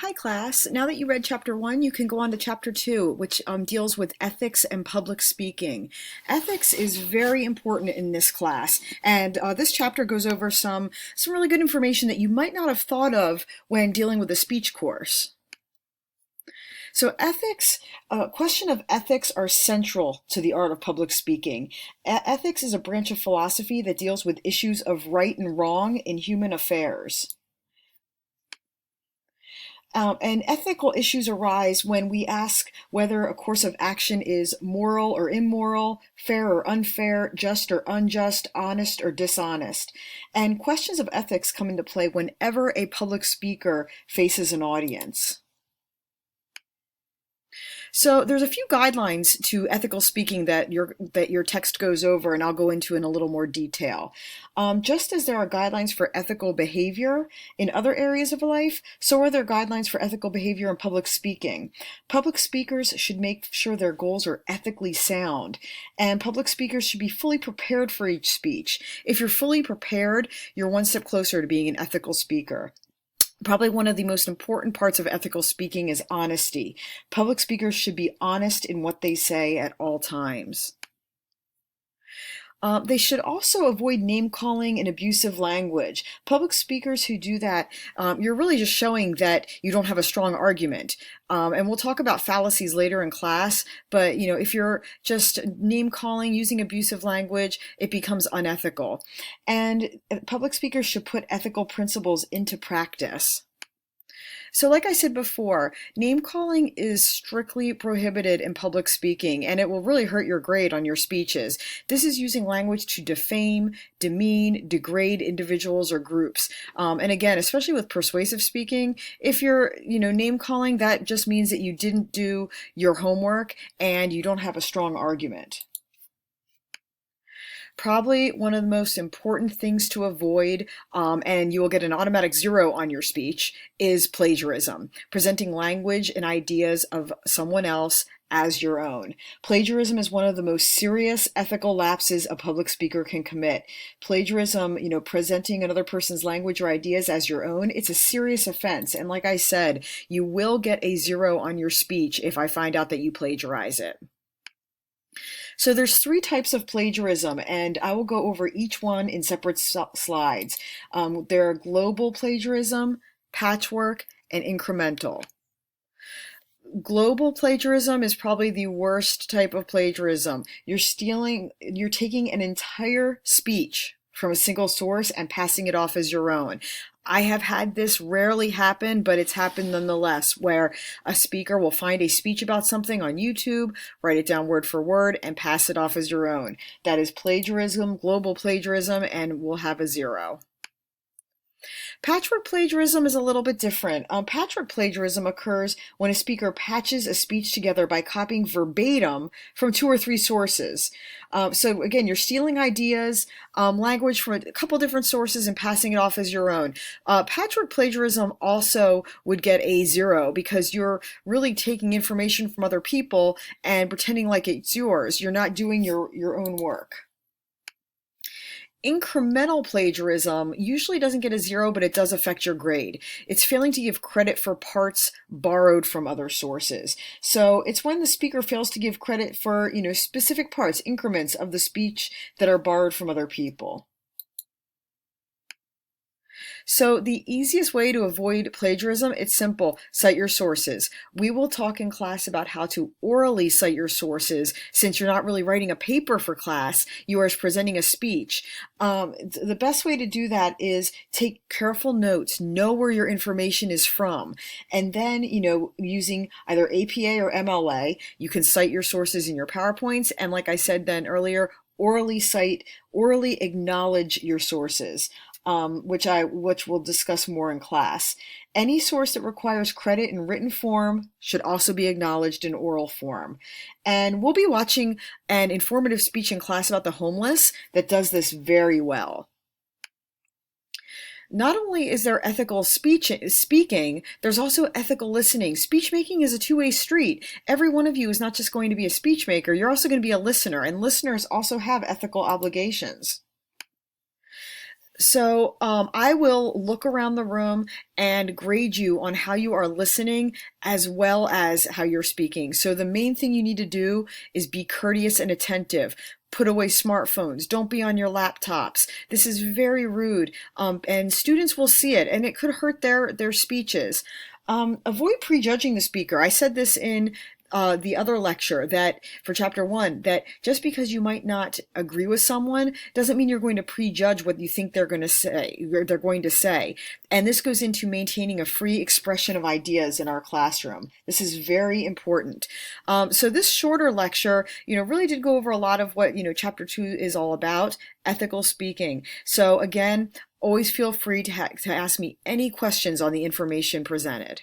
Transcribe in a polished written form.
Hi class, now that you read chapter 1, you can go on to chapter 2, which deals with ethics and public speaking. Ethics is very important in this class, and this chapter goes over some really good information that you might not have thought of when dealing with a speech course. So ethics, question of ethics are central to the art of public speaking. Ethics is a branch of philosophy that deals with issues of right and wrong in human affairs. And ethical issues arise when we ask whether a course of action is moral or immoral, fair or unfair, just or unjust, honest or dishonest. And questions of ethics come into play whenever a public speaker faces an audience. So there's a few guidelines to ethical speaking that your text goes over, and I'll go into in a little more detail. Just as there are guidelines for ethical behavior in other areas of life, so are there guidelines for ethical behavior in public speaking. Public speakers should make sure their goals are ethically sound, and public speakers should be fully prepared for each speech. If you're fully prepared, you're one step closer to being an ethical speaker. Probably one of the most important parts of ethical speaking is honesty. Public speakers should be honest in what they say at all times. They should also avoid name-calling and abusive language. Public speakers who do that, you're really just showing that you don't have a strong argument. And we'll talk about fallacies later in class, but if you're just name-calling, using abusive language, it becomes unethical. And public speakers should put ethical principles into practice. So like I said before, name calling is strictly prohibited in public speaking, and it will really hurt your grade on your speeches. This is using language to defame, demean, degrade individuals or groups. And again, especially with persuasive speaking, if you're, name calling, that just means that you didn't do your homework and you don't have a strong argument. Probably one of the most important things to avoid, and you will get an automatic 0 on your speech, is plagiarism, presenting language and ideas of someone else as your own. Plagiarism is one of the most serious ethical lapses a public speaker can commit. Plagiarism, presenting another person's language or ideas as your own, it's a serious offense. And like I said, you will get a 0 on your speech if I find out that you plagiarize it. So there's 3 types of plagiarism, and I will go over each one in separate slides. There are global plagiarism, patchwork, and incremental. Global plagiarism is probably the worst type of plagiarism. You're taking an entire speech from a single source and passing it off as your own. I have had this rarely happen, but it's happened nonetheless, where a speaker will find a speech about something on YouTube, write it down word for word, and pass it off as your own. That is plagiarism, global plagiarism, and will have a 0. Patchwork plagiarism is a little bit different. Patchwork plagiarism occurs when a speaker patches a speech together by copying verbatim from 2 or 3 sources. So again, you're stealing ideas, language from a couple different sources and passing it off as your own. Patchwork plagiarism also would get a 0 because you're really taking information from other people and pretending like it's yours. You're not doing your own work. Incremental plagiarism usually doesn't get a 0, but it does affect your grade. It's failing to give credit for parts borrowed from other sources. So it's when the speaker fails to give credit for, specific parts, increments of the speech that are borrowed from other people. So the easiest way to avoid plagiarism, it's simple. Cite your sources. We will talk in class about how to orally cite your sources, since you're not really writing a paper for class, you are presenting a speech. The best way to do that is take careful notes, know where your information is from, and then, using either APA or MLA, you can cite your sources in your PowerPoints, and like I said then earlier, orally acknowledge your sources. Which we'll discuss more in class. Any source that requires credit in written form should also be acknowledged in oral form. And we'll be watching an informative speech in class about the homeless that does this very well. Not only is there ethical speaking, there's also ethical listening. Speech making is a two-way street. Every one of you is not just going to be a speech maker, you're also going to be a listener, and listeners also have ethical obligations. So I will look around the room and grade you on how you are listening as well as how you're speaking. So the main thing you need to do is be courteous and attentive. Put away smartphones. Don't be on your laptops. This is very rude, and students will see it, and it could hurt their speeches. Avoid prejudging the speaker. I said this in the other lecture that for chapter 1, that just because you might not agree with someone doesn't mean you're going to prejudge what you think they're going to say. And this goes into maintaining a free expression of ideas in our classroom. This is very important. So this shorter lecture, really did go over a lot of what, chapter 2 is all about, ethical speaking. So again, always feel free to ask me any questions on the information presented.